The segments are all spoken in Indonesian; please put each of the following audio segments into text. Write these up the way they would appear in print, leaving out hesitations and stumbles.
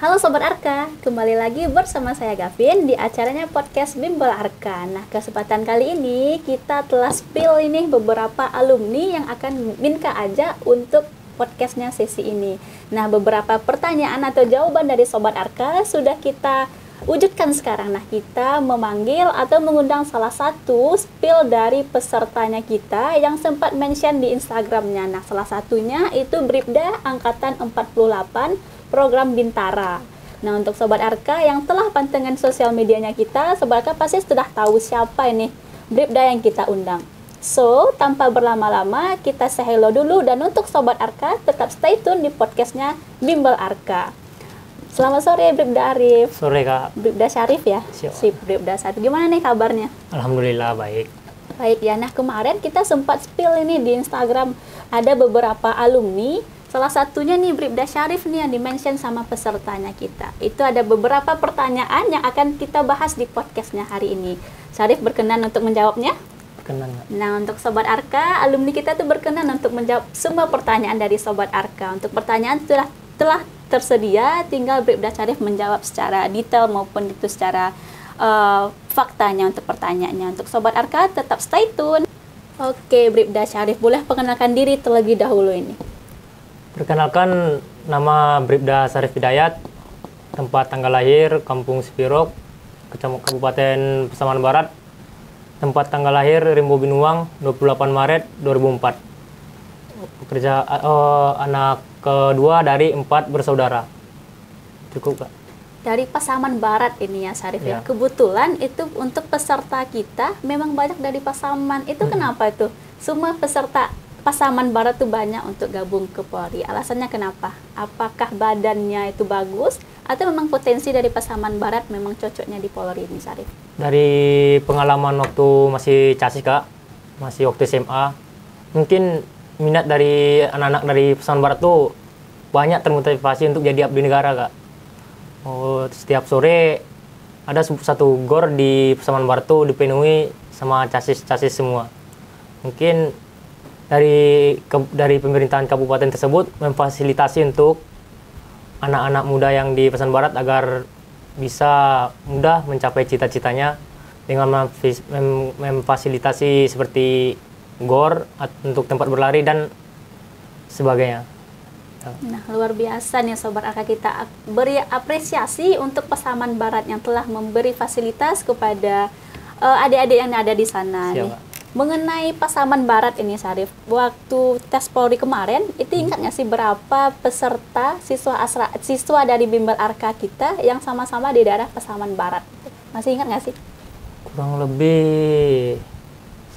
Halo Sobat Arka, kembali lagi bersama saya Gavin di acaranya podcast Bimbel Arka. Nah, kesempatan kali ini kita telah spill ini beberapa alumni yang akan Binka ajak untuk podcastnya sesi ini. Nah, beberapa pertanyaan atau jawaban dari Sobat Arka sudah kita wujudkan sekarang. Nah, kita memanggil atau mengundang salah satu spill dari pesertanya kita yang sempat mention di Instagramnya. Nah, salah satunya itu Bribda Angkatan 48 program Bintara. Nah, untuk Sobat Arka yang telah pantengin sosial medianya kita, Sobat Arka pasti sudah tahu siapa ini Bribda yang kita undang. So, tanpa berlama-lama, kita say hello dulu. Dan untuk Sobat Arka, tetap stay tune di podcastnya Bimbel Arka. Selamat sore Bribda Arif. Sore Kak. Bribda Syarif ya? Siap. Sip, Bribda Syarif. Gimana nih kabarnya? Alhamdulillah baik. Baik ya, nah kemarin kita sempat spill ini di Instagram. Ada beberapa alumni, salah satunya nih Bribda Syarif nih yang dimention sama pesertanya kita. Itu ada beberapa pertanyaan yang akan kita bahas di podcastnya hari ini. Syarif berkenan untuk menjawabnya? Berkenan Kak. Nah, untuk Sobat Arka, alumni kita tuh berkenan untuk menjawab semua pertanyaan dari Sobat Arka. Untuk pertanyaan telah tersedia, tinggal Bribda Syarif menjawab secara detail maupun itu secara faktanya untuk pertanyaannya. Untuk Sobat Arka, tetap stay tune. Oke, Bribda Syarif, boleh perkenalkan diri terlebih dahulu ini. Perkenalkan, nama Bribda Syarif Hidayat, tempat tanggal lahir Kampung Spirok, Kabupaten Pasaman Barat, tempat tanggal lahir Rimbo Binuang, 28 Maret 2004. Pekerja anak kedua dari 4 bersaudara. Cukup Kak. Dari Pasaman Barat ini ya Syarif ya. Ya. Kebetulan itu untuk peserta kita memang banyak dari Pasaman. Itu kenapa itu? Semua peserta Pasaman Barat tuh banyak untuk gabung ke Polri. Alasannya kenapa? Apakah badannya itu bagus atau memang potensi dari Pasaman Barat memang cocoknya di Polri ini Syarif? Dari pengalaman waktu masih casis Kak, masih waktu SMA, mungkin minat dari anak-anak dari Pasaman Barat tuh banyak termotivasi untuk jadi abdi negara Kak. Setiap sore ada satu gor di Pasaman Barat tuh dipenuhi sama casis-casis semua. Mungkin dari pemerintahan kabupaten tersebut memfasilitasi untuk anak-anak muda yang di Pasaman Barat agar bisa mudah mencapai cita-citanya dengan memfasilitasi seperti gor untuk tempat berlari dan sebagainya. Nah, luar biasa nih Sobat Arka, kita beri apresiasi untuk Pasaman Barat yang telah memberi fasilitas kepada adik-adik yang ada di sana. Siap, Nih. Mengenai Pasaman Barat ini Syarif, waktu tes Polri kemarin, itu ingat nggak sih berapa peserta siswa dari Bimbel Arka kita yang sama-sama di daerah Pasaman Barat? Masih ingat nggak sih? Kurang lebih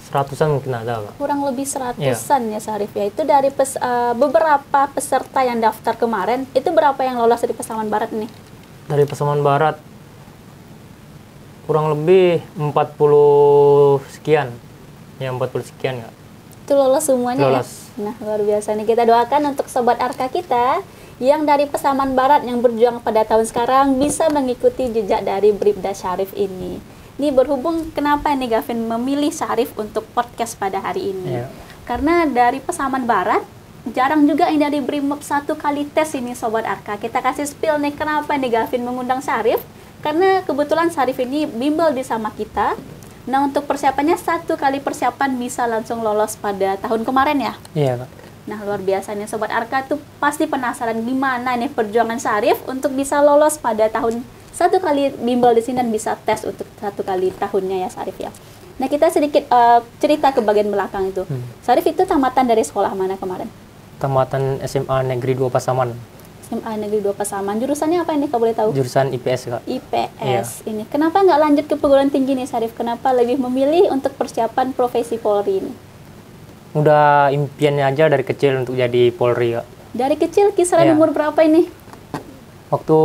100-an mungkin ada Kak. Kurang lebih 100-an ya Syarif ya. Itu dari beberapa peserta yang daftar kemarin, itu berapa yang lolos dari Pasaman Barat nih? Dari Pasaman Barat kurang lebih 40 sekian. Ya 40 sekian Kak. Itu lolos semuanya Lolos. ya? Nah, luar biasa nih. Kita doakan untuk Sobat Arka kita yang dari Pasaman Barat yang berjuang pada tahun sekarang bisa mengikuti jejak dari Bribda Syarif ini. Ini berhubung kenapa ini Gavin memilih Syarif untuk podcast pada hari ini. Iya. Karena dari Pasaman Barat, jarang juga ini dari Brimob satu kali tes ini Sobat Arka. Kita kasih spill nih kenapa nih Gavin mengundang Syarif. Karena kebetulan Syarif ini bimbel di sama kita. Nah, untuk persiapannya 1 kali persiapan bisa langsung lolos pada tahun kemarin ya. Iya Kak. Nah, luar biasa nih Sobat Arka tuh pasti penasaran gimana nih perjuangan Syarif untuk bisa lolos pada tahun 1 kali bimbel di sini dan bisa tes untuk 1 kali tahunnya ya Syarif ya. Nah, kita sedikit cerita ke bagian belakang itu. Syarif itu tamatan dari sekolah mana kemarin? Tamatan SMA Negeri 2 Pasaman. SMA Negeri 2 Pasaman. Jurusannya apa ini kalau boleh tahu? Jurusan IPS Kak. IPS ini. Kenapa nggak lanjut ke perguruan tinggi nih Syarif? Kenapa lebih memilih untuk persiapan profesi Polri ini? Udah impiannya aja dari kecil untuk jadi Polri Kak. Dari kecil kisaran Iya. umur berapa ini? Waktu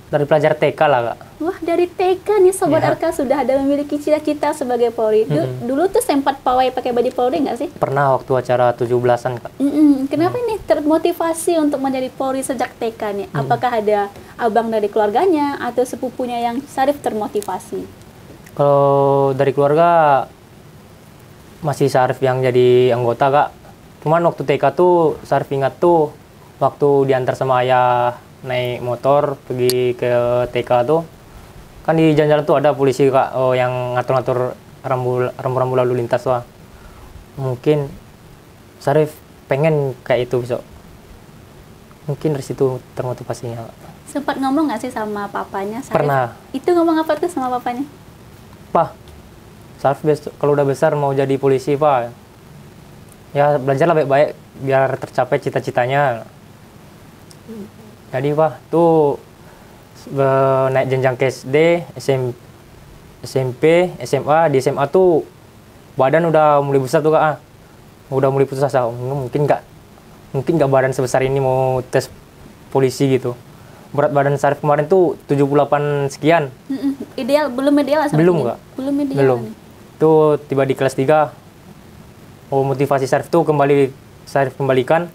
dari pelajar TK lah Kak. Wah, dari TK nih Sobat Iya. Arka sudah ada memiliki cita-cita sebagai Polri. Dulu tuh sempat pawai pakai baju Polri nggak sih? Pernah waktu acara 17-an Kak. Kenapa ini termotivasi untuk menjadi Polri sejak TK nih? Apakah ada abang dari keluarganya atau sepupunya yang Syarif termotivasi? Kalau dari keluarga masih Syarif yang jadi anggota Kak. Cuman waktu TK tuh Syarif ingat tuh waktu diantar sama ayah naik motor pergi ke TK tuh, kan di jalan-jalan tuh ada polisi Kak, yang ngatur-ngatur rambu lalu lintas tuh. Mungkin Sarif pengen kayak itu besok. Mungkin dari situ termotivasinya Kak. Sempat ngomong nggak sih sama papanya, Sarif? Pernah. Itu ngomong apa tuh sama papanya? Pak, Sarif kalau udah besar mau jadi polisi Pak. Ya belajarlah baik-baik biar tercapai cita-citanya. Jadi Pak, tuh naik jenjang ke SD, SMP, SMA. Di SMA tuh badan udah mulai besar tuh Kak. Udah mulai putus asa. Mungkin nggak badan sebesar ini mau tes polisi gitu. Berat badan Sarif kemarin tuh 78 sekian. Ideal, belum ideal lah. Belum Kak. Belum ideal. Belum. Nih. Tuh tiba di kelas 3. Motivasi Sarif tuh kembalikan.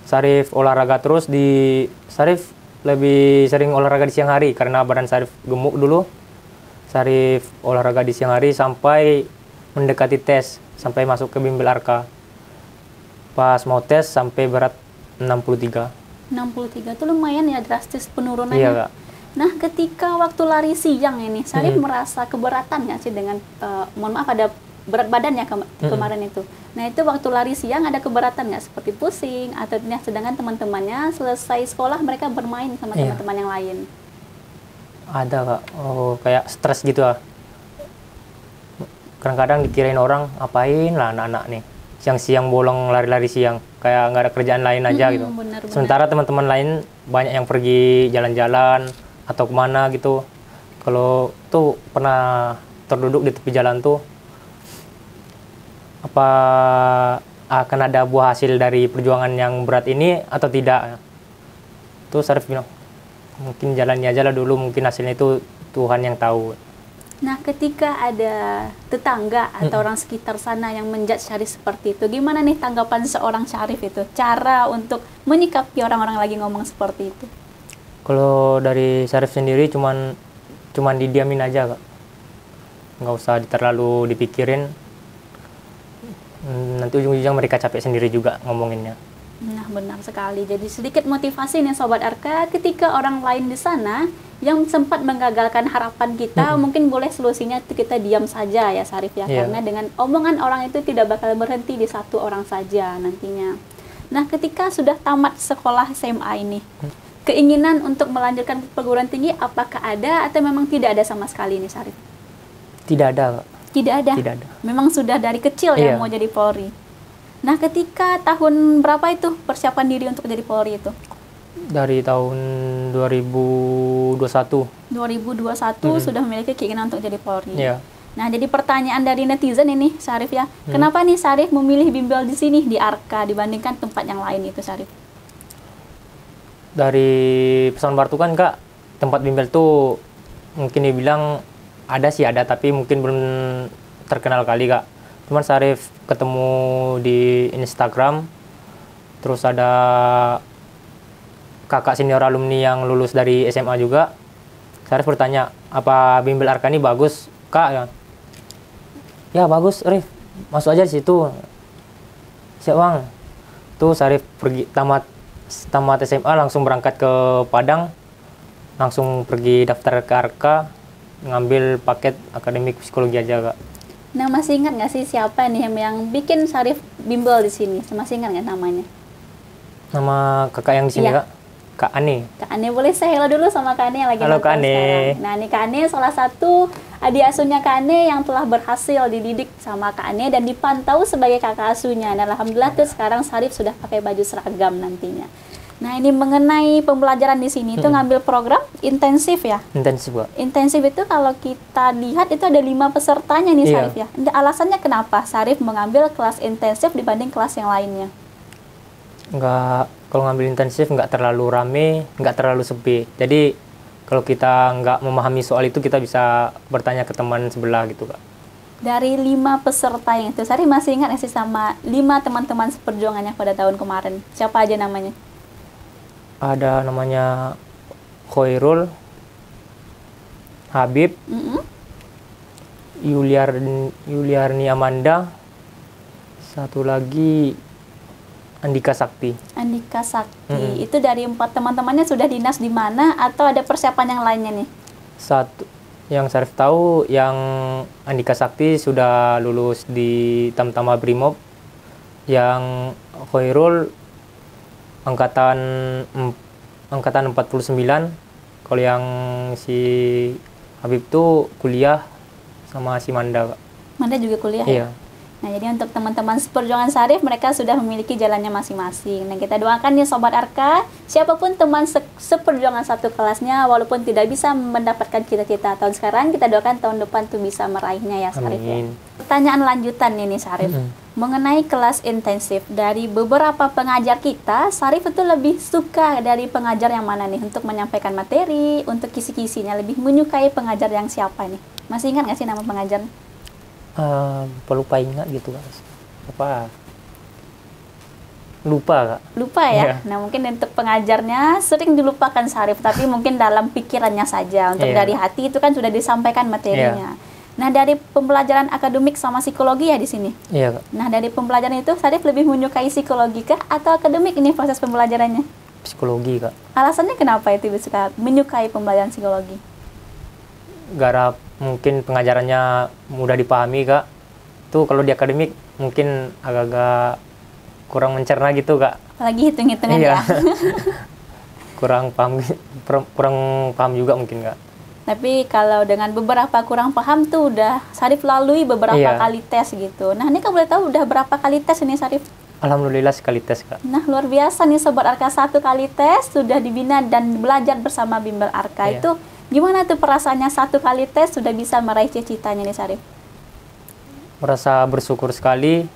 Sarif olahraga terus Sarif lebih sering olahraga di siang hari karena badan Sarif gemuk dulu. Sarif olahraga di siang hari sampai mendekati tes, sampai masuk ke bimbel Arka. Pas mau tes sampai berat 63. 63 itu lumayan ya, drastis penurunannya. Iya Kak. Nah, ketika waktu lari siang ini, Sarif merasa keberatan nggak sih dengan, mohon maaf ada berat badan ya kemarin itu. Nah, itu waktu lari siang ada keberatan nggak, seperti pusing atau sedangkan teman-temannya selesai sekolah mereka bermain sama teman-teman yang lain. Ada Kak, kayak stres gitu lah. Kadang-kadang dikirain orang, apain lah anak-anak nih siang-siang bolong lari-lari siang, kayak nggak ada kerjaan lain aja gitu. Benar. Sementara teman-teman lain banyak yang pergi jalan-jalan atau kemana gitu. Kalau tuh pernah terduduk di tepi jalan tuh, apa akan ada buah hasil dari perjuangan yang berat ini atau tidak? Tuh Sarif bilang, mungkin jalannya aja lah dulu, mungkin hasilnya itu Tuhan yang tahu. Nah, ketika ada tetangga atau orang sekitar sana yang menjudge Sarif seperti itu, gimana nih tanggapan seorang Sarif itu? Cara untuk menyikapi orang-orang lagi ngomong seperti itu? Kalau dari Sarif sendiri cuman didiamin aja Kak. Nggak usah terlalu dipikirin. Nanti ujung-ujungnya mereka capek sendiri juga ngomonginnya. Nah, benar sekali. Jadi sedikit motivasi nih Sobat Arka, ketika orang lain di sana yang sempat menggagalkan harapan kita, mungkin boleh solusinya itu kita diam saja ya Sarif ya. Karena dengan omongan orang itu tidak bakal berhenti di satu orang saja nantinya. Nah, ketika sudah tamat sekolah SMA ini, keinginan untuk melanjutkan perguruan tinggi apakah ada atau memang tidak ada sama sekali nih Sarif? Tidak ada Kak. Tidak ada? Tidak ada. Memang sudah dari kecil ya mau jadi Polri? Nah, ketika tahun berapa itu persiapan diri untuk jadi Polri itu? Dari tahun 2021. 2021 sudah memiliki keinginan untuk jadi Polri. Iya. Nah, jadi pertanyaan dari netizen ini, Sarif ya. Kenapa nih Sarif memilih bimbel di sini, di Arka, dibandingkan tempat yang lain itu, Sarif? Dari Pesangon Baru kan Kak, tempat bimbel tuh mungkin dibilang ada, tapi mungkin belum terkenal kali Kak. Cuman Sarif ketemu di Instagram, terus ada kakak senior alumni yang lulus dari SMA juga. Sarif bertanya, apa bimbel Arka ini bagus Kak? Ya bagus Rif, masuk aja di situ. Siap Bang. Tuh Sarif pergi tamat SMA langsung berangkat ke Padang, langsung pergi daftar ke Arka, ngambil paket akademik psikologi aja Kak. Nah, masih ingat nggak sih siapa nih yang bikin Sarif bimbel di sini? Masih ingat nggak namanya? Nama kakak yang di sini Kak? Kak Ane. Kak Ane, boleh saya hello dulu sama Kak Ane yang lagi Halo nonton Kak Ane. sekarang. Nah, ini Kak Ane salah satu adik asuhnya Kak Ane yang telah berhasil dididik sama Kak Ane dan dipantau sebagai kakak asuhnya. Dan alhamdulillah tuh sekarang Sarif sudah pakai baju seragam nantinya. Nah, ini mengenai pembelajaran di sini itu ngambil program intensif ya? Intensif Kak. Intensif itu kalau kita lihat itu ada 5 pesertanya nih Sarif ya. Alasannya kenapa Sarif mengambil kelas intensif dibanding kelas yang lainnya? Kalau ngambil intensif nggak terlalu rame, nggak terlalu sepi. Jadi kalau kita nggak memahami soal itu, kita bisa bertanya ke teman sebelah gitu Kak. Dari 5 peserta yang itu, Sarif masih ingat sih sama 5 teman-teman seperjuangannya pada tahun kemarin? Siapa aja namanya? Ada namanya Khairul, Habib, Yuliarni Amanda, satu lagi Andika Sakti. Andika Sakti. Itu dari 4 teman-temannya sudah dinas di mana atau ada persiapan yang lainnya nih? Satu yang Syarif tahu, yang Andika Sakti sudah lulus di Tamtama Brimob, yang Khairul angkatan 49. Kalau yang si Habib tuh kuliah sama si Manda, Kak. Manda juga kuliah Iya. ya? Nah, jadi untuk teman-teman seperjuangan Syarif, mereka sudah memiliki jalannya masing-masing. Nah, kita doakan nih Sobat Arka, siapapun teman seperjuangan satu kelasnya, walaupun tidak bisa mendapatkan cita-cita tahun sekarang, kita doakan tahun depan tuh bisa meraihnya ya Syarif ya. Amin. Pertanyaan lanjutan nih Syarif. Mengenai kelas intensif, dari beberapa pengajar kita, Syarif itu lebih suka dari pengajar yang mana nih? Untuk menyampaikan materi, untuk kisi-kisinya, lebih menyukai pengajar yang siapa nih? Masih ingat nggak sih nama pengajar? Lupa ingat gitu, Kak. Apa? Lupa, Kak. Lupa ya? Iya. Nah, mungkin untuk pengajarnya sering dilupakan Syarif, tapi mungkin dalam pikirannya saja. Untuk Iya. dari hati itu kan sudah disampaikan materinya. Nah, dari pembelajaran akademik sama psikologi ya di sini. Iya, Kak. Nah, dari pembelajaran itu Syarif lebih menyukai psikologi kah atau akademik ini proses pembelajarannya? Psikologi, Kak. Alasannya kenapa itu bisa menyukai pembelajaran psikologi? Garap mungkin pengajarannya mudah dipahami, Kak. Tuh kalau di akademik mungkin agak-agak kurang mencerna gitu, Kak. Apalagi hitung-hitungan Iya. ya. kurang paham juga mungkin, Kak. Tapi kalau dengan beberapa kurang paham tuh udah Syarif lalui beberapa Iya. kali tes gitu. Nah, ini kalau boleh tahu udah berapa kali tes ini Syarif? Alhamdulillah sekali tes, Kak. Nah, luar biasa nih Sobat Arka, 1 kali tes sudah dibina dan belajar bersama Bimbel Arka. Iya. Itu gimana tuh perasaannya 1 kali tes sudah bisa meraih cita-citanya nih Syarif? Merasa bersyukur sekali.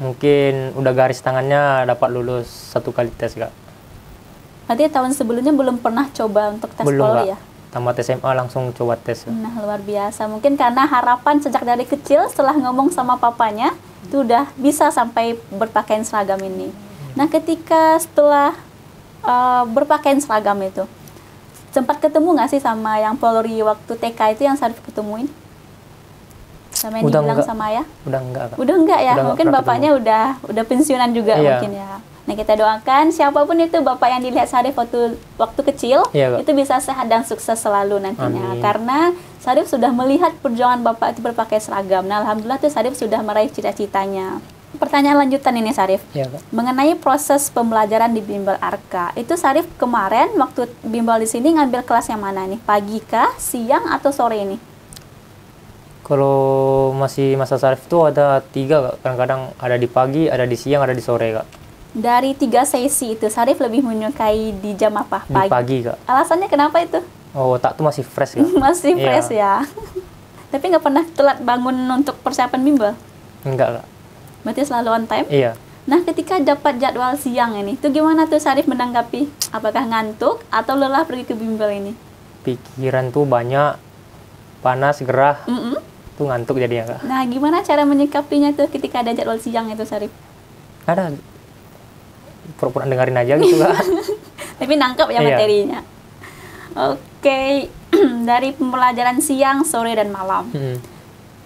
Mungkin udah garis tangannya dapat lulus 1 kali tes, Kak. Berarti tahun sebelumnya belum pernah coba untuk tes Belum, poli Kak. ya? Tamat SMA langsung coba tes, Kak. Nah, luar biasa. Mungkin karena harapan sejak dari kecil setelah ngomong sama papanya, itu udah bisa sampai berpakaian seragam ini. Nah, ketika setelah berpakaian seragam itu, sempat ketemu nggak sih sama yang Polri waktu TK itu yang Syarif ketemuin? Sama yang Udah dibilang enggak. sama Ayah? Udah enggak, Kak. Udah enggak ya? Udah enggak Mungkin pernah bapaknya udah pensiunan juga Iya. mungkin ya. Nah, kita doakan siapapun itu bapak yang dilihat Syarif waktu kecil, Iya, Kak. itu bisa sehat dan sukses selalu nantinya. Amin. Karena Syarif sudah melihat perjuangan bapak itu berpakaian seragam. Nah, alhamdulillah tuh Syarif sudah meraih cita-citanya. Pertanyaan lanjutan ini Syarif. Iya, Kak. Mengenai proses pembelajaran di Bimbel Arka, itu Syarif kemarin waktu bimbel di sini ngambil kelas yang mana nih? Pagi kah, siang atau sore ini? Kalau masih masa Syarif itu ada 3, Kak. Kadang-kadang ada di pagi, ada di siang, ada di sore, Kak. Dari 3 sesi itu Syarif lebih menyukai di jam apa? Di pagi, Kak. Alasannya kenapa itu? Oh, otak tuh masih fresh, Kak. Masih Iya. fresh ya. Tapi nggak pernah telat bangun untuk persiapan bimbel? Enggak, Kak. Berarti selalu on time? Iya. Nah, ketika dapat jadwal siang ini, itu gimana tuh Syarif menanggapi? Apakah ngantuk atau lelah pergi ke bimbel ini? Pikiran tuh banyak, panas, gerah, Mm-mm. tuh ngantuk jadinya, Kak. Nah, gimana cara menyikapinya tuh ketika ada jadwal siang itu Syarif? Ada pura-pura dengerin aja gitu, Kak. Tapi nangkep ya Iya. materinya. Oke, dari pembelajaran siang, sore, dan malam.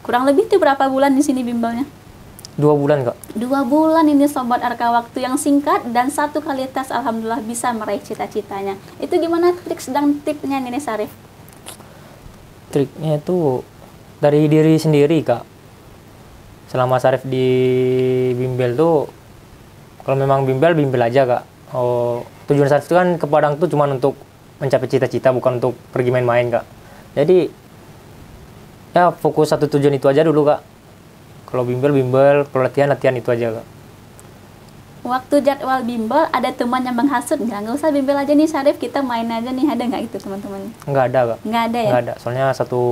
Kurang lebih tuh berapa bulan di sini bimbelnya? 2 bulan, Kak. 2 bulan ini Sobat Arka, waktu yang singkat dan 1 kali tes alhamdulillah bisa meraih cita-citanya. Itu gimana triks dan tipsnya nih Syarif? Triknya itu dari diri sendiri, Kak. Selama Syarif di bimbel tuh, kalau memang bimbel aja, Kak. Oh, tujuan Syarif itu kan ke Padang tuh cuma untuk mencapai cita-cita, bukan untuk pergi main-main, Kak. Jadi ya fokus satu tujuan itu aja dulu, Kak. Kalau bimbel, kalau latihan itu aja, Kak. Waktu jadwal bimbel ada teman yang menghasut nggak usah bimbel aja nih Syarif, kita main aja nih, ada nggak itu teman-teman? Nggak ada, Kak. Nggak ada ya? Nggak ada. Soalnya satu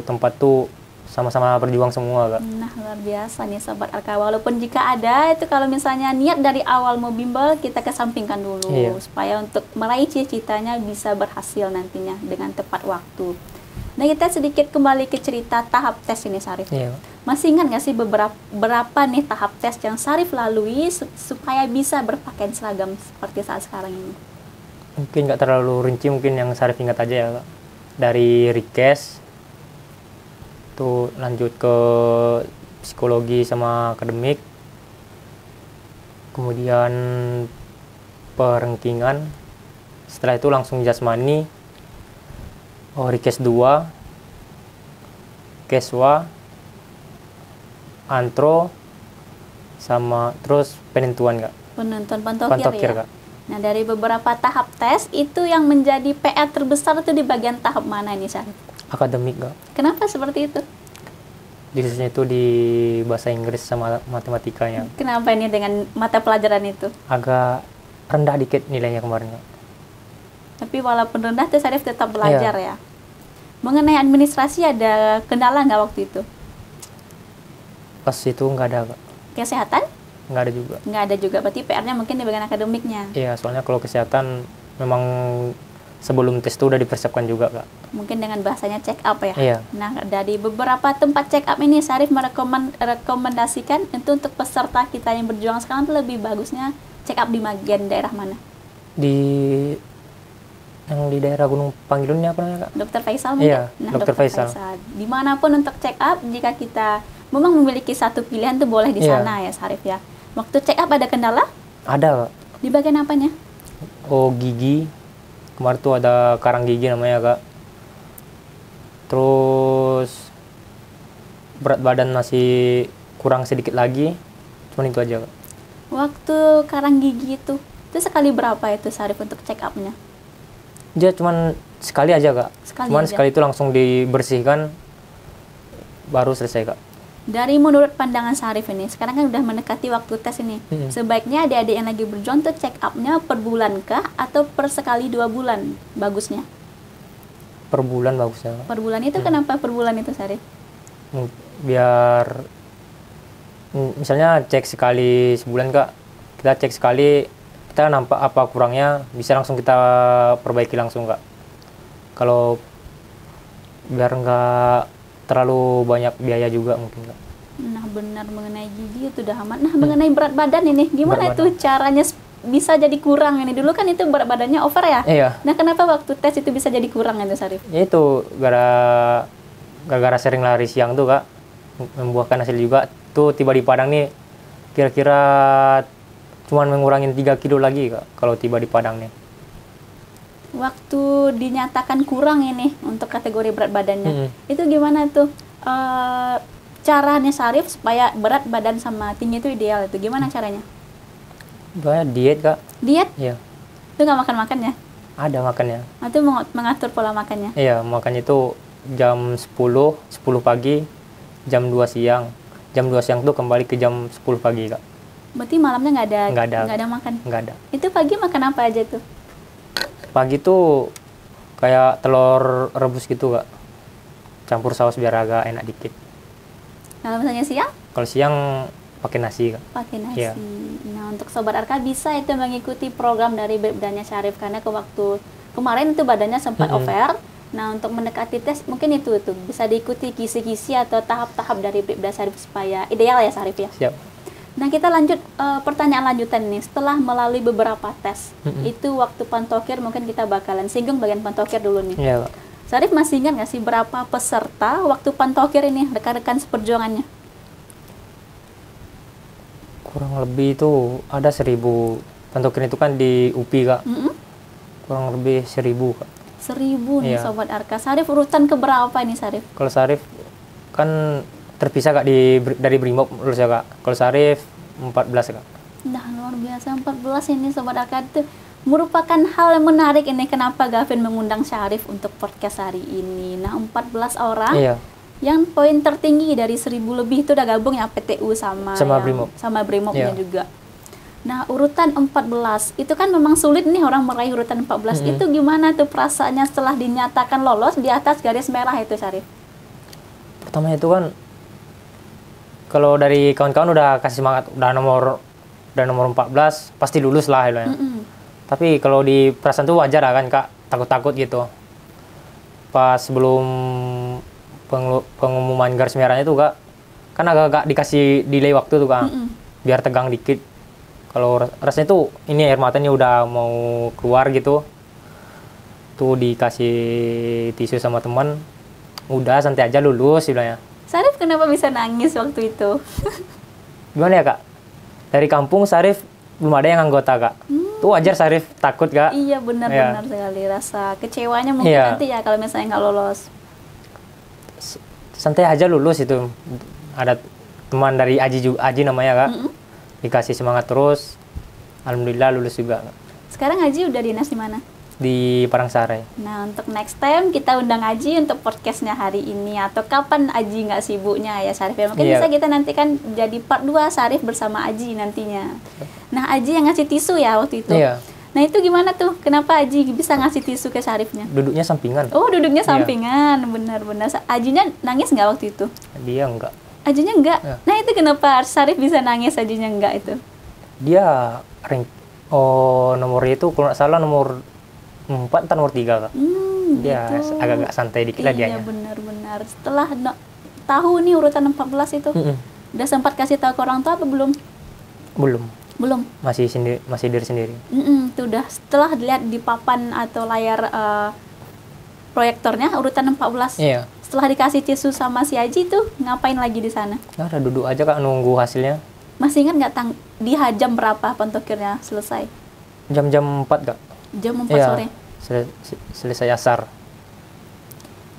tempat tuh sama-sama berjuang semua, Kak. Nah, luar biasa nih Sobat Arka. Walaupun jika ada, itu kalau misalnya niat dari awal mau bimbel, kita kesampingkan dulu. Iya. Supaya untuk meraih cita-citanya bisa berhasil nantinya dengan tepat waktu. Nah, kita sedikit kembali ke cerita tahap tes ini Syarif. Iya, Kak. Masih ingat nggak sih berapa nih tahap tes yang Syarif lalui supaya bisa berpakaian seragam seperti saat sekarang ini? Mungkin nggak terlalu rinci, mungkin yang Syarif ingat aja ya, Kak. Dari request tuh lanjut ke psikologi sama akademik, kemudian perengkingan, setelah itu langsung jasmani, Rikes 2, Keswa, Antro, sama terus penentuan Kak. Penentuan Pantokir ya. Kak. Nah, dari beberapa tahap tes itu yang menjadi PR terbesar itu di bagian tahap mana ini, Syarif? Akademik Kak. Kenapa seperti itu? Khususnya itu di bahasa Inggris sama matematikanya. Kenapa ini dengan mata pelajaran itu? Agak rendah dikit nilainya kemarin Kak. Tapi walaupun rendah tuh Syarif tetap belajar ya. Mengenai administrasi ada kendala nggak waktu itu? Pas itu nggak ada Kak. Kesehatan? Nggak ada juga. Nggak ada juga, berarti PR-nya mungkin di bagian akademiknya. Iya, soalnya kalau kesehatan memang sebelum tes itu udah dipersiapkan juga Kak. Mungkin dengan bahasanya check up ya. Iya. Nah, dari beberapa tempat check up ini Syarif merekomendasikan untuk peserta kita yang berjuang sekarang itu lebih bagusnya check up di bagian daerah mana? Yang di daerah Gunung Panggilun apa namanya Kak? Dr. Faisal mungkin? Iya, Nah, Dr. Faisal. Dimanapun untuk check up, jika kita memang memiliki satu pilihan tuh boleh di sana ya Syarif ya. Waktu check up ada kendala? Ada Kak. Di bagian apanya? Gigi. Kemarin tuh ada karang gigi namanya Kak. Terus berat badan masih kurang sedikit lagi. Cuman itu aja Kak. Waktu karang gigi itu sekali berapa itu Syarif untuk check up-nya? Dia cuman sekali aja Kak. Sekali itu langsung dibersihkan baru selesai Kak. Dari menurut pandangan Syarif ini, sekarang kan udah mendekati waktu tes ini. Sebaiknya adik-adik yang lagi berjuang tuh check up-nya per bulan kah atau per sekali 2 bulan bagusnya? Per bulan bagusnya Kak. Per bulan itu kenapa per bulan itu Syarif? Biar misalnya cek sekali sebulan Kak, kita cek sekali, kita nampak apa kurangnya, bisa langsung kita perbaiki langsung Kak. Kalau biar nggak terlalu banyak biaya juga mungkin Kak. Nah, benar mengenai gigi itu udah aman. Nah, mengenai berat badan ini, gimana tuh caranya bisa jadi kurang ini? Dulu kan itu berat badannya over ya? Iya. Nah, kenapa waktu tes itu bisa jadi kurang itu Syarif? Ya itu gara-gara sering lari siang tuh Kak, membuahkan hasil juga. Tuh tiba di Padang nih, kira-kira cuman mengurangin 3 kilo lagi Kak, kalau tiba di Padang nih. Waktu dinyatakan kurang ini untuk kategori berat badannya, itu gimana tuh caranya Syarif supaya berat badan sama tinggi itu ideal itu? Gimana caranya? Banyak diet Kak. Diet? Iya. Itu nggak makan-makan ya? Ada makannya. Atau mengatur pola makannya? Iya, makannya itu jam 10 pagi, jam 2 siang. Jam 2 siang tuh kembali ke jam 10 pagi Kak. Berarti malamnya nggak ada makan? Nggak ada. Itu pagi makan apa aja tuh? Pagi tuh kayak telur rebus gitu Kak, campur saus biar agak enak dikit. Kalau misalnya siang? Kalau siang pakai nasi Kak. Pakai nasi. Iya. Nah, untuk Sobat Arka bisa itu mengikuti program dari Bebdanya Syarif, karena ke waktu kemarin itu badannya sempat over. Nah, untuk mendekati tes mungkin itu bisa diikuti kisi-kisi atau tahap-tahap dari Bebda Syarif supaya ideal ya Syarif ya. Siap. Nah, kita lanjut pertanyaan lanjutan nih. Setelah melalui beberapa tes, itu waktu Pantokir mungkin kita bakalan singgung bagian Pantokir dulu nih. Iya Kak. Syarif masih ingat nggak sih berapa peserta waktu Pantokir ini, rekan-rekan seperjuangannya? Kurang lebih itu ada 1000. Pantokir itu kan di UPI Kak. Kurang lebih 1000 Kak. 1000 nih Iya. Sobat Arka. Syarif urutan keberapa ini Syarif? Kalau Syarif kan terpisah Kak dari Brimob lulus ya Kak. Kalau Syarif 14 Kak. Nah, luar biasa 14 ini Sobat Arka. Itu merupakan hal yang menarik ini kenapa Gavin mengundang Syarif untuk podcast hari ini. Nah, 14 orang. Iya. Yang poin tertinggi dari 1000 lebih itu udah gabung ya PTU sama Brimob. Sama Brimobnya Iya. juga. Nah, urutan 14 itu kan memang sulit nih orang meraih urutan 14. Itu gimana tuh perasaannya setelah dinyatakan lolos di atas garis merah itu Syarif? Pertama itu kan kalau dari kawan-kawan udah kasih semangat, udah nomor 14 pasti lulus lah ya. Tapi kalau di perasaan tuh wajar lah kan Kak, takut-takut gitu. Pas sebelum pengumuman garis merahnya tuh Kak, kan agak-agak dikasih delay waktu tuh Kak, biar tegang dikit. Kalau rasanya tuh ini air matanya udah mau keluar gitu, tuh dikasih tisu sama teman, udah santai aja lulus bilangnya. Syarif kenapa bisa nangis waktu itu? Gimana ya Kak, dari kampung Syarif belum ada yang anggota kak. Itu wajar Sarif takut kak. Iya benar-benar sekali, rasa kecewanya mungkin nanti ya kalau misalnya nggak lolos. Santai aja lulus itu. Ada teman dari Aji namanya kak. Dikasih semangat terus. Alhamdulillah lulus juga kak. Sekarang Aji udah dinas di mana? Di Parangsarai. Nah, untuk next time kita undang Aji untuk podcastnya hari ini, atau kapan Aji nggak sibuknya ya Sarif ya. Mungkin bisa kita nantikan jadi part 2 Sarif bersama Aji nantinya. Nah, Aji yang ngasih tisu ya waktu itu. Iya. Nah, itu gimana tuh? Kenapa Aji bisa ngasih tisu ke Sarifnya? Duduknya sampingan. Oh, duduknya sampingan. Benar-benar. Ajinya nangis nggak waktu itu? Dia enggak. Ajinya enggak? Ya. Nah, itu kenapa Sarif bisa nangis, Ajinya enggak itu? Dia nomornya itu kalau nggak salah nomor 4 atau nomor 3 kak. Dia gitu. Agak-agak santai dikit lah dia. Iya benar-benar. Setelah tahu nih urutan 14 itu, udah sempat kasih tahu ke orang tua apa belum? Belum. Masih diri sendiri. Itu udah setelah lihat di papan atau layar proyektornya urutan 14. Iya. Setelah dikasih tisu sama si Aji tuh ngapain lagi di sana? Nah, udah duduk aja kak nunggu hasilnya. Masih ingat nggak di jam berapa pentokirnya selesai? Jam 4 kak. Jam 4 sore. Selesai asar.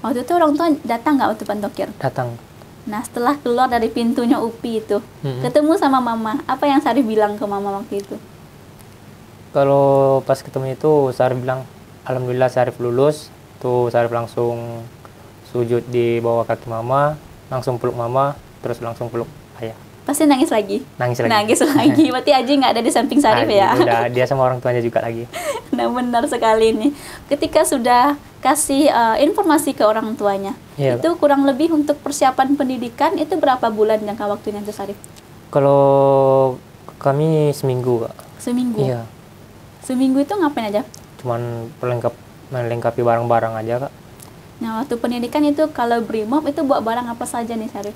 Waktu itu orang tua datang nggak waktu pentokir? Datang. Nah, setelah keluar dari pintunya UPI itu, ketemu sama mama, apa yang Sarif bilang ke mama waktu itu? Kalau pas ketemu itu, Sarif bilang, alhamdulillah Sarif lulus. Tuh Sarif langsung sujud di bawah kaki mama, langsung peluk mama, terus langsung peluk ayah. Pasti nangis lagi? Nangis lagi. Berarti Aji nggak ada di samping Sarif ya? Udah, dia sama orang tuanya juga lagi. Nah, benar sekali nih. Ketika sudah kasih informasi ke orang tuanya, itu kurang lebih untuk persiapan pendidikan, itu berapa bulan jangka waktunya itu Sarif? Kalau kami seminggu kak. Seminggu? Iya. Seminggu itu ngapain aja? Cuman melengkapi barang-barang aja kak. Nah, waktu pendidikan itu kalau Brimob itu bawa barang apa saja nih Sarif?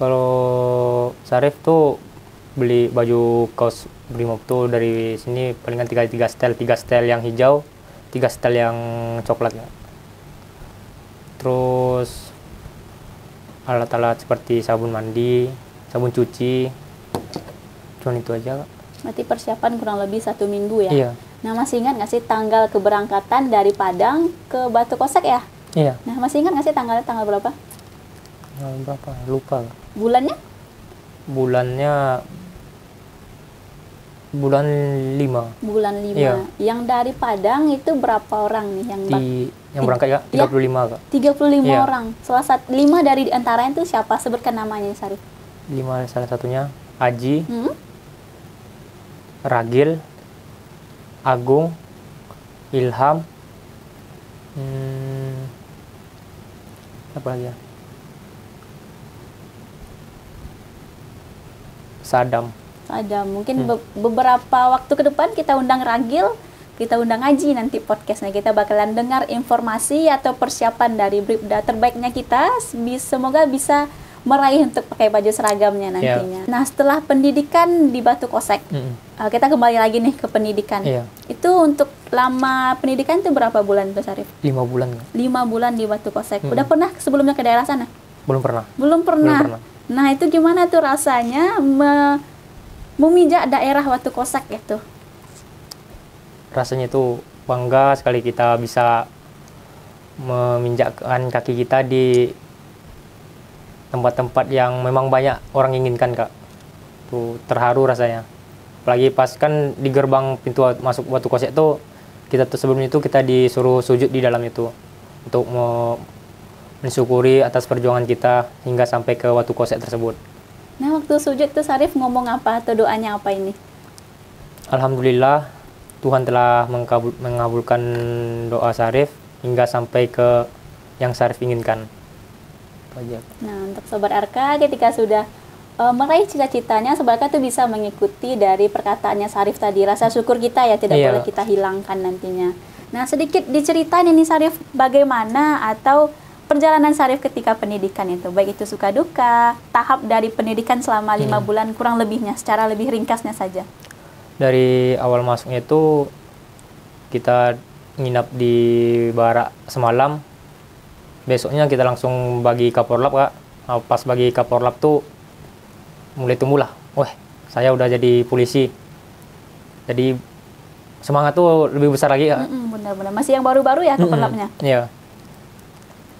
Kalau Sarif tuh beli baju kaos Brimob tuh dari sini palingan 3 setel yang hijau, 3 setel yang coklat ya. Terus alat-alat seperti sabun mandi, sabun cuci, cuman itu aja kak. Berarti persiapan kurang lebih 1 minggu ya? Iya. Nah, masih ingat nggak sih tanggal keberangkatan dari Padang ke Batu Kosek ya? Iya. Nah, masih ingat nggak sih tanggal berapa? Lupa. Bulannya bulan 5. Bulan 5. Iya. Yang dari Padang itu berapa orang nih yang berangkat ya? 35 kak. 35 orang. Salah satu 5 dari antaranya itu siapa? Sebutkan namanya Sarif. 5 salah satunya Aji, Ragil, Agung, Ilham, apa lagi ya? Sadam. Mungkin beberapa waktu ke depan kita undang Ragil, kita undang Aji nanti podcastnya. Kita bakalan dengar informasi atau persiapan dari Bribda terbaiknya kita. Semoga bisa meraih untuk pakai baju seragamnya nantinya. Nah, setelah pendidikan di Batu Kosek, kita kembali lagi nih ke pendidikan. Itu untuk lama pendidikan itu berapa bulan tuh Sarif? 5 bulan. 5 bulan di Batu Kosek. Udah pernah sebelumnya ke daerah sana? Belum pernah. Belum pernah. Nah, itu gimana tuh rasanya memijak daerah Batu Kosek itu? Rasanya itu bangga sekali kita bisa meminjakkan kaki kita di tempat-tempat yang memang banyak orang inginkan kak. Tuh terharu rasanya. Apalagi pas kan di gerbang pintu masuk Batu Kosek itu sebelum itu kita disuruh sujud di dalam itu untuk mensyukuri atas perjuangan kita hingga sampai ke Batu Kosek tersebut. Nah, waktu sujud tuh Sarif ngomong apa atau doanya apa ini? Alhamdulillah Tuhan telah mengabulkan doa Sarif hingga sampai ke yang Sarif inginkan. Nah, untuk Sobat Arka ketika sudah meraih cita-citanya, Sobat Arka tuh bisa mengikuti dari perkataannya Sarif tadi. Rasa syukur kita ya tidak boleh kita hilangkan nantinya. Nah, sedikit diceritain ini Sarif bagaimana atau perjalanan Sarif ketika pendidikan itu, baik itu suka duka, tahap dari pendidikan selama 5 bulan kurang lebihnya, secara lebih ringkasnya saja. Dari awal masuknya itu kita nginap di barak semalam, besoknya kita langsung bagi kaporlap kak. Nah, pas bagi kaporlap tuh mulai tumbuh lah, wah saya udah jadi polisi, Jadi semangat tuh lebih besar lagi Kak. Benar-benar masih yang baru-baru ya keperlapnya. Iya.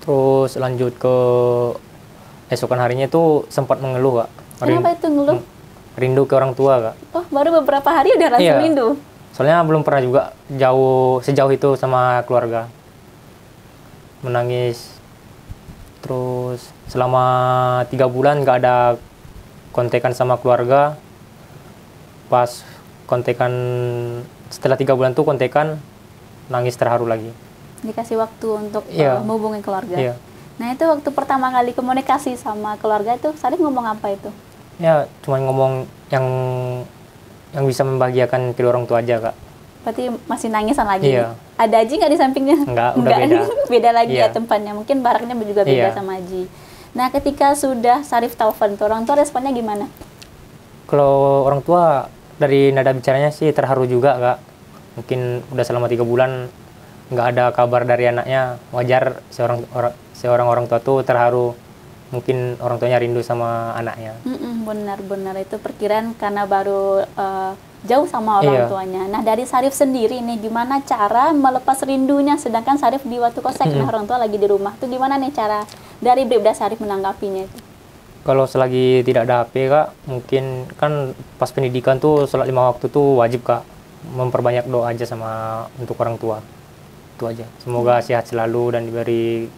Terus lanjut ke esokan harinya itu sempat mengeluh Kak. Kenapa itu ngeluh? Rindu ke orang tua Kak. Oh, baru beberapa hari udah langsung Iya. rindu. Soalnya belum pernah juga sejauh itu sama keluarga. Menangis. Terus selama 3 bulan nggak ada kontekan sama keluarga. Pas kontekan setelah 3 bulan tuh kontekan, nangis terharu lagi. Dikasih waktu untuk Iya. menghubungi keluarga. Iya. Nah, itu waktu pertama kali komunikasi sama keluarga itu Sarif ngomong apa itu? Ya cuma ngomong yang bisa membahagiakan kedua orang tua aja Kak. Berarti masih nangisan lagi. Iya. Ada Aji nggak di sampingnya? Enggak, udah beda. Beda lagi Iya. ya tempatnya. Mungkin baraknya juga beda Iya. sama Aji. Nah, ketika sudah Sarif telepon, tuh orang tua responnya gimana? Kalau orang tua dari nada bicaranya sih terharu juga Kak. Mungkin udah selama 3 bulan nggak ada kabar dari anaknya. Wajar seorang orang tua tuh terharu. Mungkin orang tuanya rindu sama anaknya. Benar-benar itu perkiraan karena baru jauh sama orang Iya. tuanya. Nah, dari Sarif sendiri nih, gimana cara melepas rindunya? Sedangkan Sarif di waktu kosek, nah orang tua lagi di rumah. Itu gimana nih cara dari Bribda Sarif menanggapinya itu? Kalau selagi tidak ada HP Kak, mungkin kan pas pendidikan tuh sholat 5 waktu tuh wajib Kak. Memperbanyak doa aja untuk orang tua. Itu aja. Semoga sehat selalu dan diberi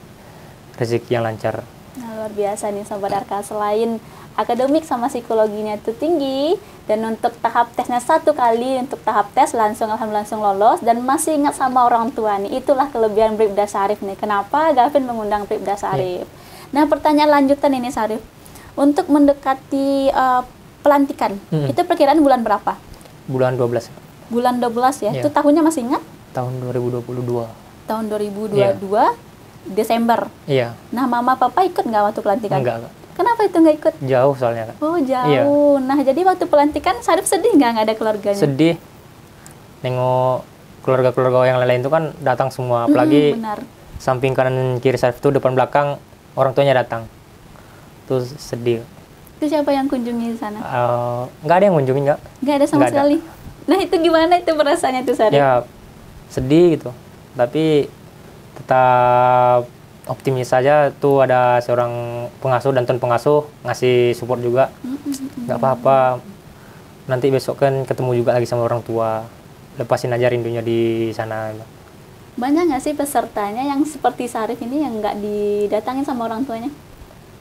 rezeki yang lancar. Nah, luar biasa nih Sobat Arka. Selain akademik sama psikologinya itu tinggi, dan untuk tahap tesnya 1 kali, untuk tahap tes alhamdulillah langsung lolos, dan masih ingat sama orang tua nih. Itulah kelebihan Bribda Sarif nih. Kenapa Gavin mengundang Bribda Sarif? Nah, pertanyaan lanjutan ini Sarif. Untuk mendekati pelantikan, itu perkiraan bulan berapa? Bulan 12 Kak. Bulan 12 ya? Iya. Itu tahunnya masih ingat? Tahun 2022. Tahun 2022, Desember. Iya. Nah, mama papa ikut nggak waktu pelantikan? Enggak Kak. Kenapa itu nggak ikut? Jauh soalnya Kak. Oh, jauh. Iya. Nah, jadi waktu pelantikan Sarif sedih nggak ada keluarganya? Sedih. Nengok keluarga-keluarga yang lain itu kan datang semua. Apalagi Benar. samping kanan kiri Sarif itu depan belakang orang tuanya datang. Itu sedih. Itu siapa yang kunjungi di sana? Nggak ada yang ngunjungin Kak. Nggak ada sama nggak ada. sekali. Nah, itu gimana itu perasaannya tuh Sarif? Ya sedih gitu. Tapi tetap optimis saja. Tuh ada seorang pengasuh dan tuan pengasuh ngasih support juga. Nggak apa-apa. Nanti besok kan ketemu juga lagi sama orang tua. Lepasin aja rindunya di sana. Banyak nggak sih pesertanya yang seperti Sarif ini yang nggak didatangin sama orang tuanya?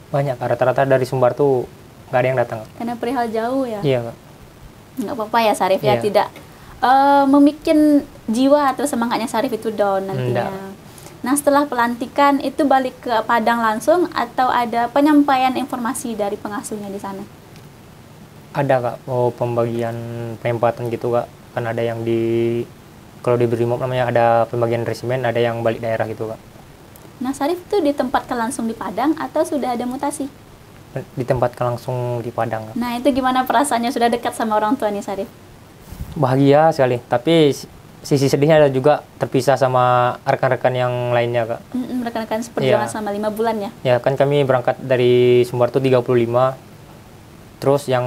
Banyak Kak. Rata-rata dari Sumbar tuh nggak ada yang datang Kak. Karena perihal jauh ya? Iya Kak. Nggak apa-apa ya Sarif ya, Iya. tidak memikin jiwa atau semangatnya Sarif itu down nantinya. Enggak. Nah, setelah pelantikan itu balik ke Padang langsung atau ada penyampaian informasi dari pengasuhnya di sana? Ada Kak. Pembagian penempatan gitu Kak. Kan ada yang kalau di Brimob namanya ada pembagian resimen, ada yang balik daerah gitu Kak. Nah, Sarif itu ditempatkan langsung di Padang atau sudah ada mutasi? Ditempatkan langsung di Padang Kak. Nah, itu gimana perasaannya sudah dekat sama orang tua nih Sarif? Bahagia sekali, tapi sisi sedihnya ada juga terpisah sama rekan-rekan yang lainnya Kak. Rekan-rekan seperjuangan Iya. selama 5 bulan ya? Ya kan kami berangkat dari Sumbar tuh 35, terus yang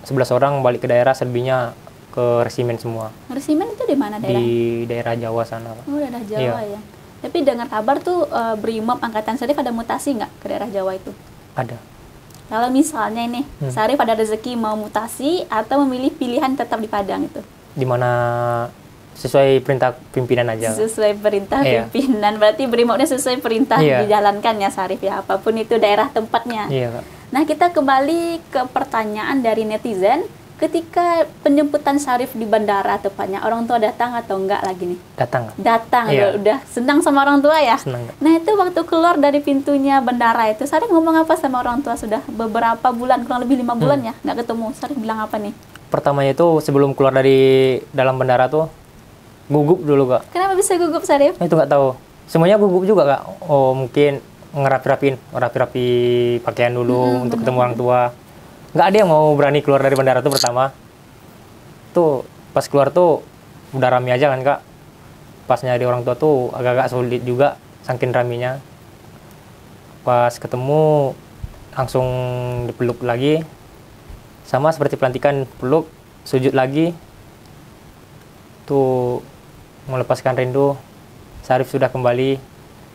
11 orang balik ke daerah, selebihnya ke resimen semua. Resimen itu di mana daerah? Di daerah Jawa sana Kak. Oh, daerah Jawa Iya. ya. Tapi dengar kabar tuh Brimob Angkatan Sarif ada mutasi nggak ke daerah Jawa itu? Ada. Kalau misalnya ini Sarif ada rezeki mau mutasi atau memilih pilihan tetap di Padang itu? Dimana sesuai perintah pimpinan aja Kak. Sesuai perintah Iya. pimpinan. Berarti Brimobnya sesuai perintah Iya. dijalankan ya Sarif ya, apapun itu daerah tempatnya. Iya Kak. Nah, kita kembali ke pertanyaan dari netizen. Ketika penjemputan Sarif di bandara tepatnya, orang tua datang atau enggak lagi nih? Datang Kak. Datang, Iya. udah senang sama orang tua ya? Senang Kak. Nah, itu waktu keluar dari pintunya bandara itu, Sarif ngomong apa sama orang tua? Sudah beberapa bulan, kurang lebih 5 bulan ya, nggak ketemu. Sarif bilang apa nih? Pertamanya itu sebelum keluar dari dalam bandara tuh gugup dulu Kak. Kenapa bisa gugup Sarif? Itu nggak tahu. Semuanya gugup juga Kak. Oh mungkin rapi-rapi pakaian dulu untuk ketemu orang tua. Nggak ada yang mau berani keluar dari bandara tuh pertama. Tuh pas keluar tuh udah rame aja kan Kak. Pas nyari orang tua tuh agak-agak sulit juga saking raminya. Pas ketemu langsung dipeluk lagi. Sama seperti pelantikan, peluk, sujud lagi. Untuk melepaskan rindu, Syarif sudah kembali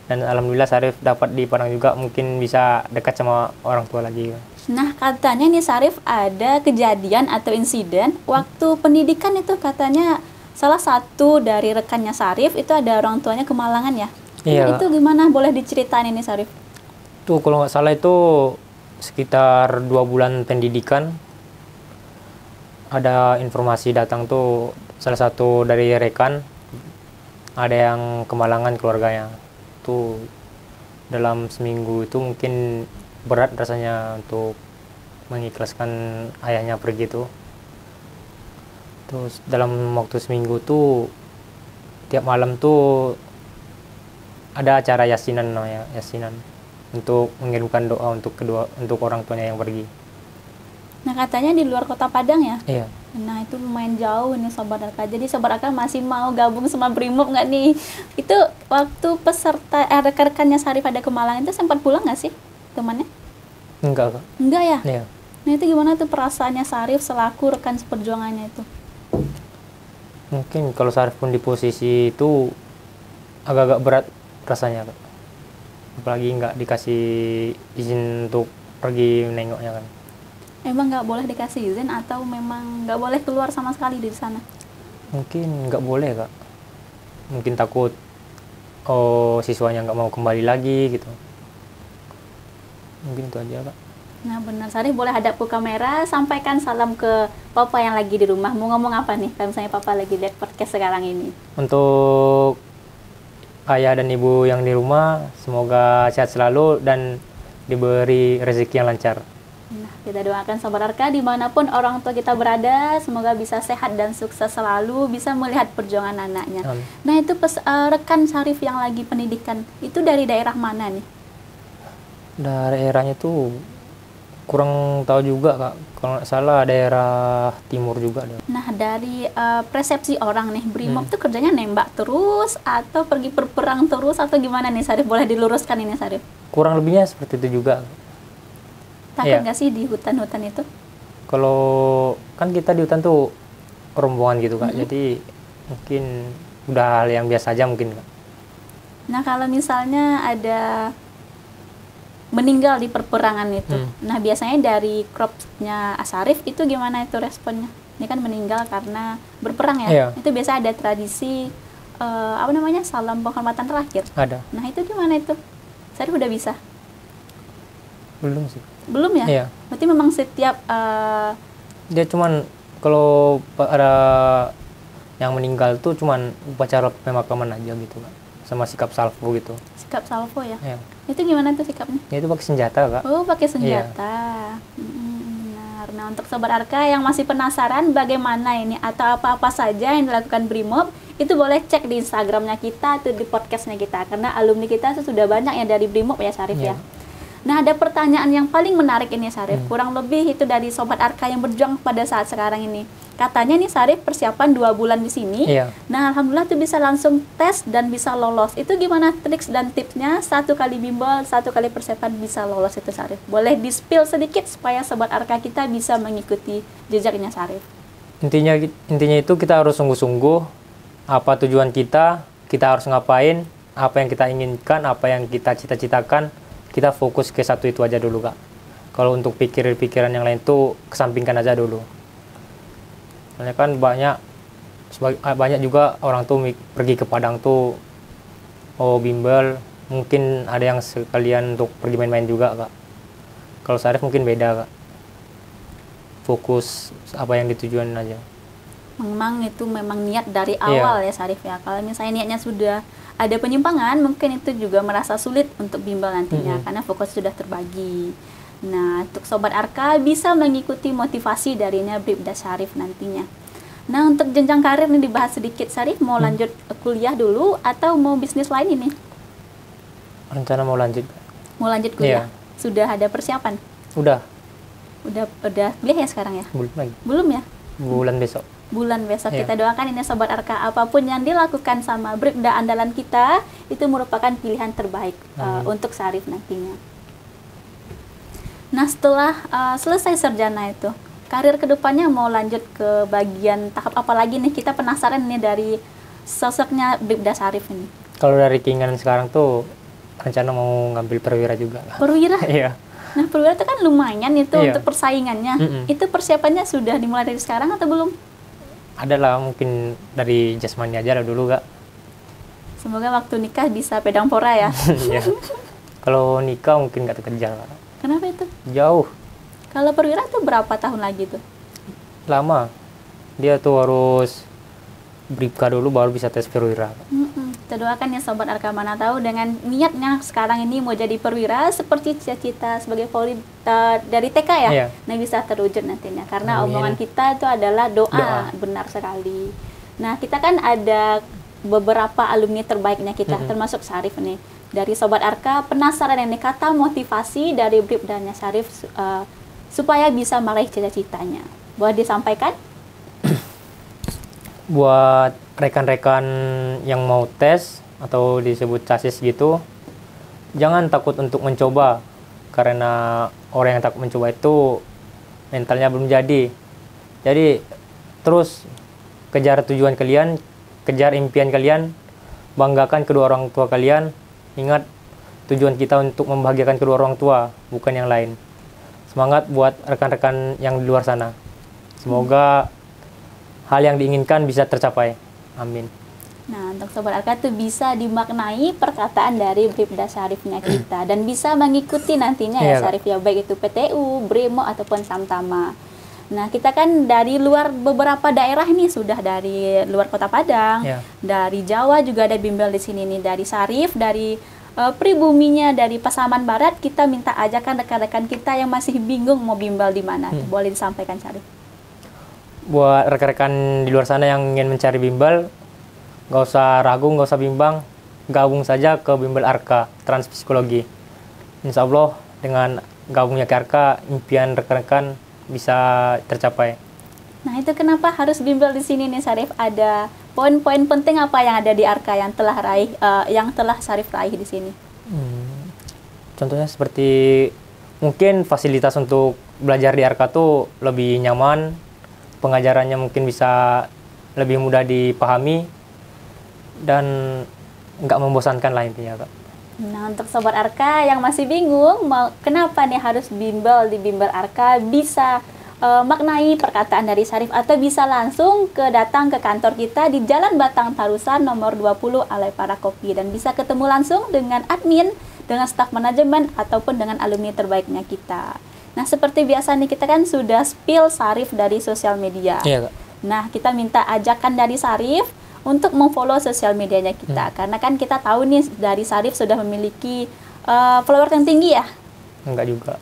dan alhamdulillah Syarif dapat di Padang juga, mungkin bisa dekat sama orang tua lagi. Nah, katanya nih Syarif ada kejadian atau insiden waktu pendidikan itu, katanya salah satu dari rekannya Syarif itu ada orang tuanya kemalangan ya? Iya. Itu gimana? Boleh diceritain ini Syarif? Tuh kalau nggak salah itu sekitar 2 bulan pendidikan, ada informasi datang tuh salah satu dari rekan ada yang kemalangan keluarganya. Tuh dalam seminggu itu mungkin berat rasanya untuk mengikhlaskan ayahnya pergi tuh. Terus dalam waktu seminggu tuh tiap malam tuh ada acara yasinan, namanya yasinan, untuk mengirimkan doa untuk orang tuanya yang pergi. Nah, katanya di luar kota Padang ya? Iya. Nah, itu lumayan jauh nih Sobat Arka. Jadi Sobat Arka masih mau gabung sama Brimob nggak nih? Itu waktu peserta rekan-rekannya Syarif ada ke Malang itu sempat pulang nggak sih temannya? Enggak, Kak. Enggak ya? Iya. Nah, itu gimana tuh perasaannya Syarif selaku rekan seperjuangannya itu? Mungkin kalau Syarif pun di posisi itu agak-agak berat rasanya, Kak. Apalagi nggak dikasih izin untuk pergi menengoknya kan. Emang nggak boleh dikasih izin atau memang nggak boleh keluar sama sekali dari sana? Mungkin nggak boleh, Kak. Mungkin takut siswanya nggak mau kembali lagi gitu. Mungkin itu aja, Kak. Nah, benar. Syarif boleh hadap ke kamera, sampaikan salam ke papa yang lagi di rumah. Mau ngomong apa nih kalau misalnya papa lagi lihat podcast sekarang ini? Untuk ayah dan ibu yang di rumah, semoga sehat selalu dan diberi rezeki yang lancar. Nah, kita doakan Sobat Arka dimanapun orang tua kita berada, semoga bisa sehat dan sukses selalu, bisa melihat perjuangan anaknya. Nah, itu rekan Syarif yang lagi pendidikan, itu dari daerah mana nih? Daerahnya tuh kurang tahu juga, Kak. Kalau nggak salah daerah timur juga. Nah, dari persepsi orang nih, Brimob tuh kerjanya nembak terus atau pergi berperang terus atau gimana nih Syarif? Boleh diluruskan ini Syarif? Kurang lebihnya seperti itu juga. Takut nggak sih di hutan-hutan itu? Kalau kan kita di hutan tuh rombongan gitu, Kak. Jadi mungkin udah hal yang biasa aja mungkin, Kak. Nah, kalau misalnya ada meninggal di perperangan itu, nah biasanya dari korpsnya Syarif itu gimana itu responnya? Ini kan meninggal karena berperang ya? Iya. Itu biasa ada tradisi salam penghormatan terakhir. Ada. Nah, itu gimana itu? Syarif udah bisa? Belum sih. Belum ya? Iya. Berarti memang setiap Dia cuman kalau ada yang meninggal tuh cuman upacara pemakaman aja gitu, Kak. Sama sikap salvo gitu. sikap salvo ya? Iya. Itu gimana tuh sikapnya? Ya itu pakai senjata, Kak. Oh, pakai senjata. Benar. Nah, untuk Sobat Arka yang masih penasaran bagaimana ini atau apa-apa saja yang dilakukan Brimob, itu boleh cek di Instagramnya kita atau di podcastnya kita, karena alumni kita sudah banyak yang dari Brimob ya Syarif ya. Nah, ada pertanyaan yang paling menarik ini Syarif, kurang lebih itu dari Sobat Arka yang berjuang pada saat sekarang ini. Katanya nih Syarif persiapan 2 bulan di sini. Iya. Nah, alhamdulillah tuh bisa langsung tes dan bisa lolos. Itu gimana triks dan tipsnya 1 kali bimbel, 1 kali persiapan bisa lolos itu Syarif? Boleh di-spill sedikit supaya Sobat Arka kita bisa mengikuti jejaknya Syarif. Intinya itu kita harus sungguh-sungguh. Apa tujuan kita harus ngapain, apa yang kita inginkan, apa yang kita cita-citakan, kita fokus ke satu itu aja dulu, Kak. Kalau untuk pikiran yang lain tuh kesampingkan aja dulu. Soalnya kan banyak juga orang tuh pergi ke Padang tuh bimbel, mungkin ada yang sekalian untuk pergi main-main juga, Kak. Kalau Syarif mungkin beda, Kak. Fokus apa yang ditujuan aja. Memang itu memang niat dari awal ya Syarif ya. Kalau misalnya niatnya sudah ada penyimpangan, mungkin itu juga merasa sulit untuk bimbel nantinya karena fokus sudah terbagi. Nah, untuk Sobat Arka bisa mengikuti motivasi darinya Bribda Syarif nantinya. Nah, untuk jenjang karir ini dibahas sedikit Syarif, mau lanjut kuliah dulu atau mau bisnis lain ini? Rencana mau lanjut. Mau lanjut kuliah? Sudah ada persiapan? Udah kuliah ya sekarang ya? Belum lagi. Belum ya? Bulan besok. Kita doakan ini Sobat Arka, apapun yang dilakukan sama Bribda andalan kita itu merupakan pilihan terbaik untuk Syarif nantinya. Nah, setelah selesai sarjana itu, karir kedepannya mau lanjut ke bagian tahap apa lagi nih? Kita penasaran nih dari sosoknya Bribda Syarif ini. Kalau dari keinginan sekarang tuh rencana mau ngambil perwira juga. Perwira? Iya. Nah, perwira itu kan lumayan itu Iya. untuk persaingannya. Itu persiapannya sudah dimulai dari sekarang atau belum? Ada lah, mungkin dari jasmani aja lah dulu Kak. Semoga waktu nikah bisa pedang pora ya. Iya. Kalau nikah mungkin nggak terkejar Kak. Kenapa itu? Jauh, Kalau perwira tuh berapa tahun lagi tuh? lama. Dia tuh harus bribka dulu baru bisa tes perwira. Kita doakan ya Sobat Arka, mana tahu dengan niatnya sekarang ini mau jadi perwira seperti cita-cita sebagai Polri dari TK ya. Iya. Nah, bisa terwujud nantinya karena Amin. omongan kita itu adalah doa. Doa. Benar sekali. Nah, kita kan ada beberapa alumni terbaiknya kita termasuk Syarif nih. Dari Sobat Arka penasaran ini kata motivasi dari Bribdanya Syarif supaya bisa meraih cita-citanya. Boleh disampaikan? Buat rekan-rekan yang mau tes atau disebut casis gitu, jangan takut untuk mencoba, karena orang yang takut mencoba itu mentalnya belum jadi. Jadi terus kejar tujuan kalian, kejar impian kalian, banggakan kedua orang tua kalian. Ingat, tujuan kita untuk membahagiakan kedua orang tua, bukan yang lain. Semangat buat rekan-rekan yang di luar sana. Semoga hal yang diinginkan bisa tercapai. Amin. Nah, untuk Sobat Arka itu bisa dimaknai perkataan dari Bribda Syarifnya kita dan bisa mengikuti nantinya ya Iya, Kak. Syarif ya, baik itu PTU, Brimo ataupun Samtama. Nah, kita kan dari luar beberapa daerah nih, sudah dari luar Kota Padang, Iya. dari Jawa juga ada bimbel di sini nih, dari Syarif, dari pribuminya, dari Pasaman Barat. Kita minta ajakan rekan-rekan kita yang masih bingung mau bimbel di mana. Boleh disampaikan Syarif. Buat rekan-rekan di luar sana yang ingin mencari bimbel, nggak usah ragu, nggak usah bimbang, gabung saja ke bimbel Arka Transpsikologi. Insya Allah dengan gabungnya ke Arka, impian rekan-rekan bisa tercapai. Nah, itu kenapa harus bimbel di sini nih Syarif? Ada poin-poin penting apa yang ada di Arka yang telah Syarif raih di sini? Contohnya seperti mungkin fasilitas untuk belajar di Arka tuh lebih nyaman, pengajarannya mungkin bisa lebih mudah dipahami dan nggak membosankan lah intinya Kak. Nah, untuk Sobat Arka yang masih bingung kenapa nih harus bimbel di bimbel Arka, bisa maknai perkataan dari Syarif atau bisa langsung datang ke kantor kita di Jalan Batang Tarusan nomor 20 Alai Parakopi dan bisa ketemu langsung dengan admin, dengan staf manajemen ataupun dengan alumni terbaiknya kita. Nah, seperti biasa nih kita kan sudah spill Syarif dari sosial media. Iya Kak. Nah, kita minta ajakan dari Syarif untuk memfollow sosial medianya kita. Karena kan kita tahu nih dari Syarif sudah memiliki follower yang tinggi ya. Enggak juga.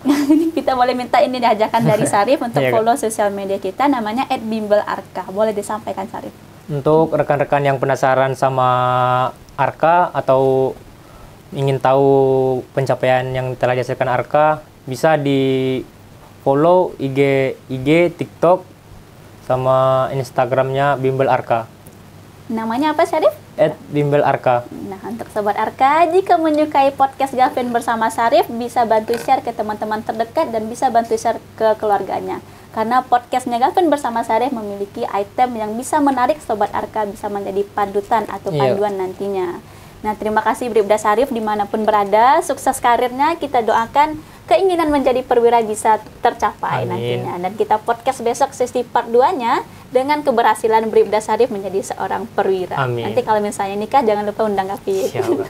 Kita boleh minta ini ajakan dari Syarif untuk Iya, Kak. follow sosial media kita, namanya @bimbelarka. Boleh disampaikan Syarif. Untuk rekan-rekan yang penasaran sama Arka atau ingin tahu pencapaian yang telah dihasilkan Arka, bisa di follow IG, TikTok, sama Instagramnya Bimbel Arka. Namanya apa Syarif? @Bimbel Arka. Nah, untuk Sobat Arka, jika menyukai podcast Gavin bersama Syarif, bisa bantu share ke teman-teman terdekat dan bisa bantu share ke keluarganya. Karena podcastnya Gavin bersama Syarif memiliki item yang bisa menarik Sobat Arka, bisa menjadi panutan atau Iya. panduan nantinya. Nah, terima kasih Bribda Syarif dimanapun berada, sukses karirnya, kita doakan keinginan menjadi perwira bisa tercapai Amin. nantinya. Dan kita podcast besok sesi part 2-nya dengan keberhasilan Bribda Syarif menjadi seorang perwira. Amin. Nanti kalau misalnya nikah jangan lupa undang Gavin. Siap.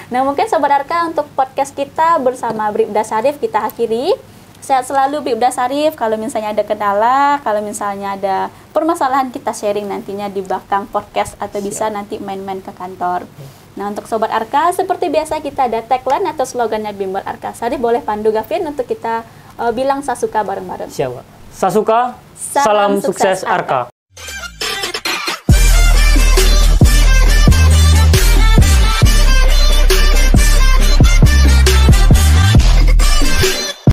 Nah, mungkin Sobat Arka untuk podcast kita bersama Bribda Syarif kita akhiri. Sehat selalu Bribda Syarif. Kalau misalnya ada kendala, kalau misalnya ada permasalahan, kita sharing nantinya di belakang podcast atau bisa nanti main-main ke kantor. Nah, untuk Sobat Arka, seperti biasa kita ada tagline atau slogannya Bimbel Arka. Syarif boleh pandu Gavin untuk kita bilang Sasuka bareng-bareng. Siapa? Sasuka, salam sukses Arka.